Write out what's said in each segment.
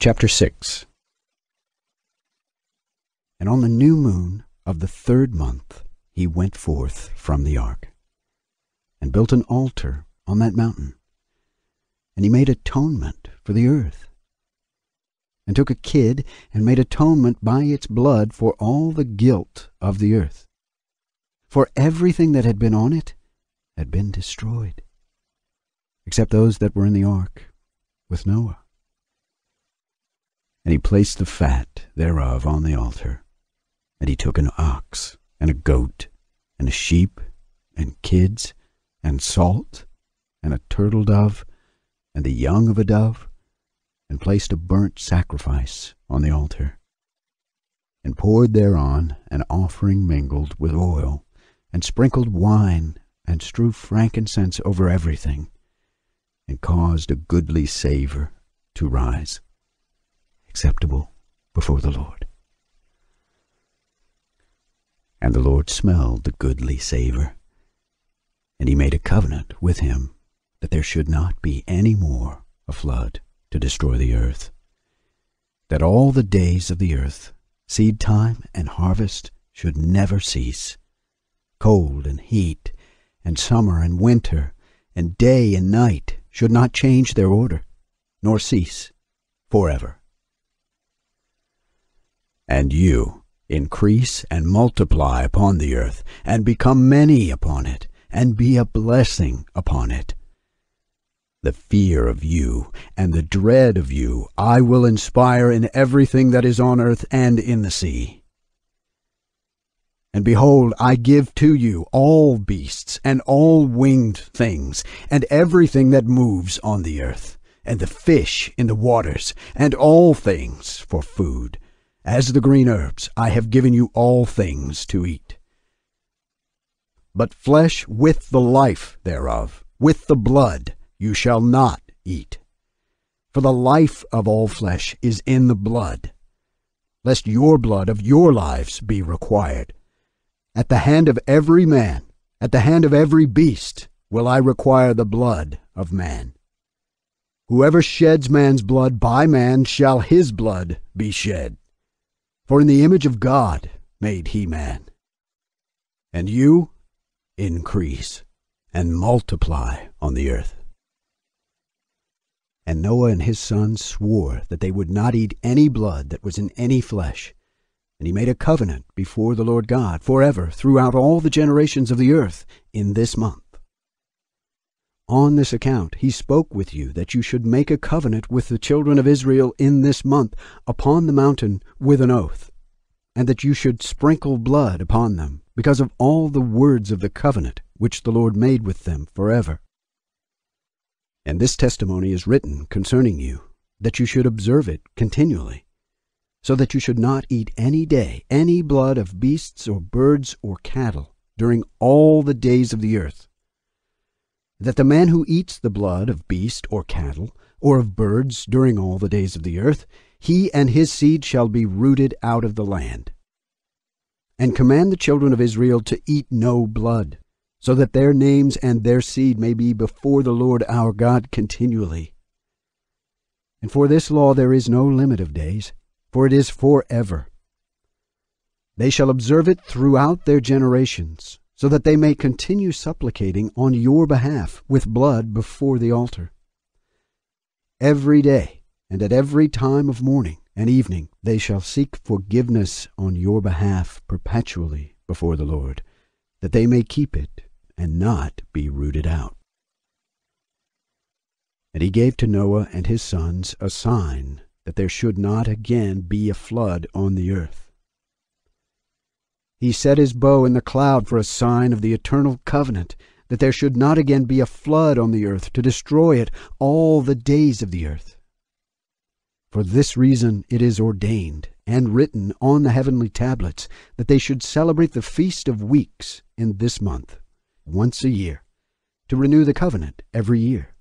Chapter 6. And on the new moon of the 3rd month he went forth from the ark, and built an altar on that mountain. And he made atonement for the earth, and took a kid, and made atonement by its blood for all the guilt of the earth. For everything that had been on it had been destroyed, except those that were in the ark with Noah. And he placed the fat thereof on the altar. And he took an ox, and a goat, and a sheep, and kids, and salt, and a turtle dove, and the young of a dove, and placed a burnt sacrifice on the altar, and poured thereon an offering mingled with oil, and sprinkled wine, and strewed frankincense over everything, and caused a goodly savour to rise, acceptable before the Lord. And the Lord smelled the goodly savour, and he made a covenant with him that there should not be any more a flood to destroy the earth, that all the days of the earth, seed time and harvest, should never cease. Cold and heat, and summer and winter, and day and night should not change their order, nor cease forever. And you increase and multiply upon the earth, and become many upon it, and be a blessing upon it. The fear of you and the dread of you I will inspire in everything that is on earth and in the sea. And behold, I give to you all beasts, and all winged things, and everything that moves on the earth, and the fish in the waters, and all things for food. As the green herbs, I have given you all things to eat. But flesh with the life thereof, with the blood, you shall not eat. For the life of all flesh is in the blood, lest your blood of your lives be required. At the hand of every man, at the hand of every beast, will I require the blood of man. Whoever sheds man's blood, by man shall his blood be shed. For in the image of God made he man. And you increase and multiply on the earth. And Noah and his sons swore that they would not eat any blood that was in any flesh. And he made a covenant before the Lord God forever throughout all the generations of the earth in this month. On this account he spoke with you that you should make a covenant with the children of Israel in this month upon the mountain with an oath, and that you should sprinkle blood upon them, because of all the words of the covenant which the Lord made with them forever. And this testimony is written concerning you, that you should observe it continually, so that you should not eat any day any blood of beasts or birds or cattle during all the days of the earth. That the man who eats the blood of beast or cattle, or of birds during all the days of the earth, he and his seed shall be rooted out of the land. And command the children of Israel to eat no blood, so that their names and their seed may be before the Lord our God continually. And for this law there is no limit of days, for it is forever. They shall observe it throughout their generations, so that they may continue supplicating on your behalf with blood before the altar. Every day and at every time of morning and evening they shall seek forgiveness on your behalf perpetually before the Lord, that they may keep it and not be rooted out. And he gave to Noah and his sons a sign that there should not again be a flood on the earth. He set his bow in the cloud for a sign of the eternal covenant, that there should not again be a flood on the earth to destroy it all the days of the earth. For this reason it is ordained and written on the heavenly tablets that they should celebrate the Feast of Weeks in this month, once a year, to renew the covenant every year.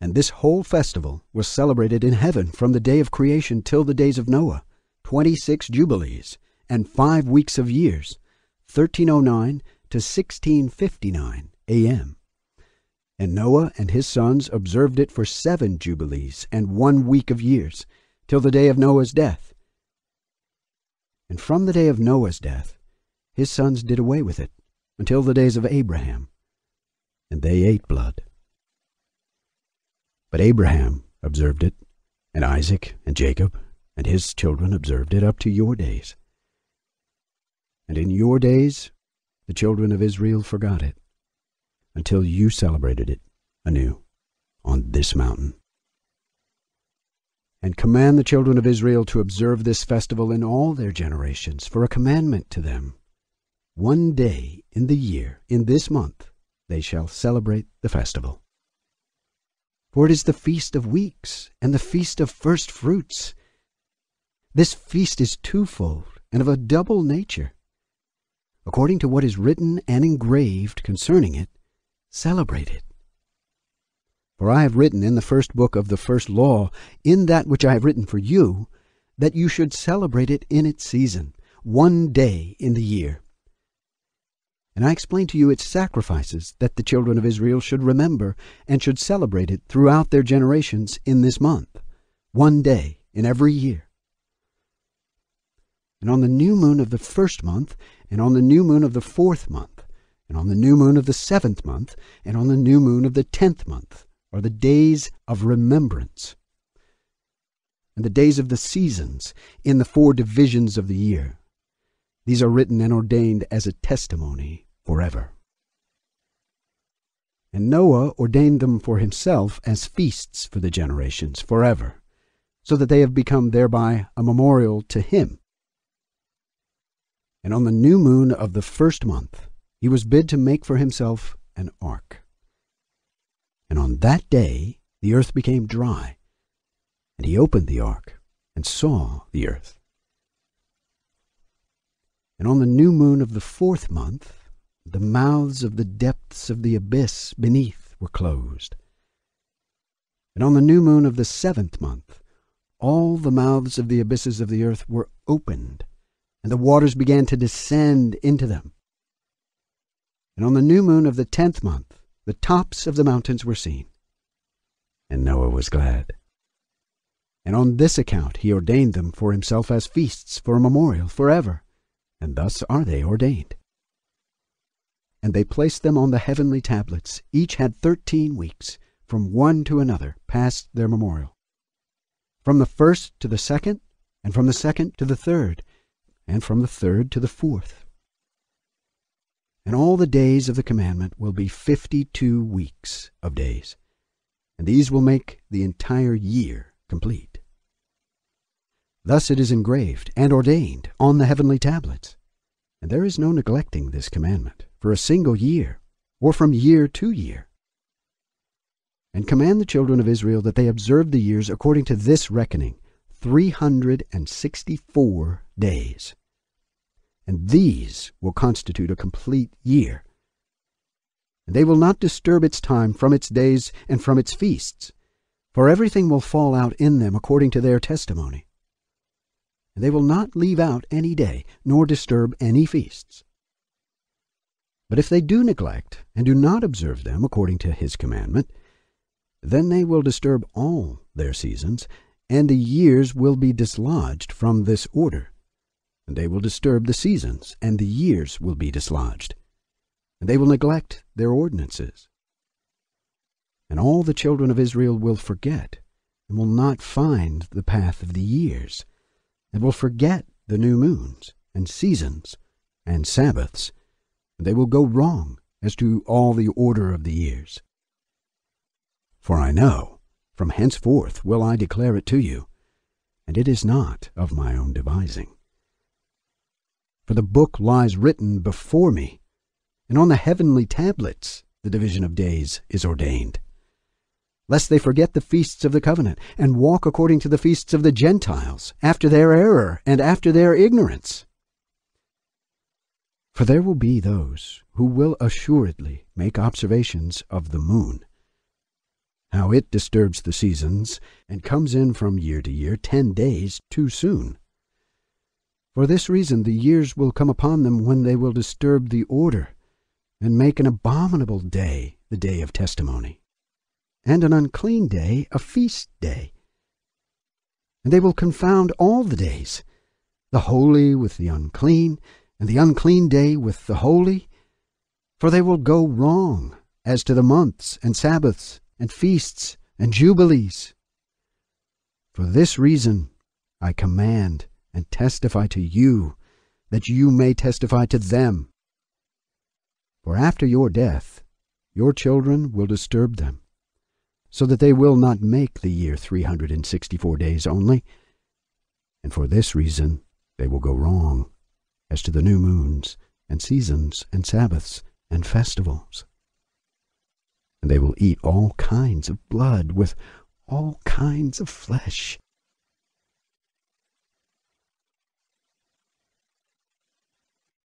And this whole festival was celebrated in heaven from the day of creation till the days of Noah, 26 jubilees, and 5 weeks of years, 1309 to 1659 a.m. And Noah and his sons observed it for 7 jubilees and 1 week of years, till the day of Noah's death. And from the day of Noah's death, his sons did away with it, until the days of Abraham, and they ate blood. But Abraham observed it, and Isaac and Jacob and his children observed it up to your days. And in your days the children of Israel forgot it, until you celebrated it anew on this mountain. And command the children of Israel to observe this festival in all their generations, for a commandment to them. 1 day in the year, in this month, they shall celebrate the festival. For it is the Feast of Weeks, and the Feast of First Fruits. This feast is twofold, and of a double nature. According to what is written and engraved concerning it, celebrate it. For I have written in the first book of the first law, in that which I have written for you, that you should celebrate it in its season, 1 day in the year. And I explain to you its sacrifices, that the children of Israel should remember and should celebrate it throughout their generations in this month, 1 day in every year. And on the new moon of the 1st month, and on the new moon of the 4th month, and on the new moon of the 7th month, and on the new moon of the 10th month, are the days of remembrance, and the days of the seasons in the 4 divisions of the year. These are written and ordained as a testimony forever. And Noah ordained them for himself as feasts for the generations forever, so that they have become thereby a memorial to him. And on the new moon of the 1st month he was bid to make for himself an ark. And on that day the earth became dry, and he opened the ark and saw the earth. And on the new moon of the 4th month the mouths of the depths of the abyss beneath were closed. And on the new moon of the 7th month all the mouths of the abysses of the earth were opened, and the waters began to descend into them. And on the new moon of the 10th month the tops of the mountains were seen, and Noah was glad. And on this account he ordained them for himself as feasts for a memorial forever, and thus are they ordained. And they placed them on the heavenly tablets. Each had 13 weeks, from one to another, past their memorial. From the 1st to the 2nd, and from the 2nd to the 3rd, and from the 3rd to the 4th. And all the days of the commandment will be 52 weeks of days, and these will make the entire year complete. Thus it is engraved and ordained on the heavenly tablets, and there is no neglecting this commandment for a single year, or from year to year. And command the children of Israel that they observe the years according to this reckoning, 364 days. And these will constitute a complete year. And they will not disturb its time from its days and from its feasts, for everything will fall out in them according to their testimony. And they will not leave out any day, nor disturb any feasts. But if they do neglect and do not observe them according to his commandment, then they will disturb all their seasons, and the years will be dislodged from this order. And they will disturb the seasons, and the years will be dislodged. And they will neglect their ordinances. And all the children of Israel will forget, and will not find the path of the years, and will forget the new moons, and seasons, and Sabbaths, and they will go wrong as to all the order of the years. For I know, from henceforth will I declare it to you, and it is not of my own devising. For the book lies written before me, and on the heavenly tablets the division of days is ordained, lest they forget the feasts of the covenant, and walk according to the feasts of the Gentiles, after their error and after their ignorance. For there will be those who will assuredly make observations of the moon, how it disturbs the seasons, and comes in from year to year 10 days too soon. For this reason the years will come upon them when they will disturb the order, and make an abominable day the day of testimony, and an unclean day a feast day. And they will confound all the days, the holy with the unclean, and the unclean day with the holy, for they will go wrong as to the months and Sabbaths and feasts and jubilees. For this reason I command and testify to you, that you may testify to them. For after your death your children will disturb them, so that they will not make the year 364 days only, and for this reason they will go wrong as to the new moons and seasons and Sabbaths and festivals. And they will eat all kinds of blood with all kinds of flesh,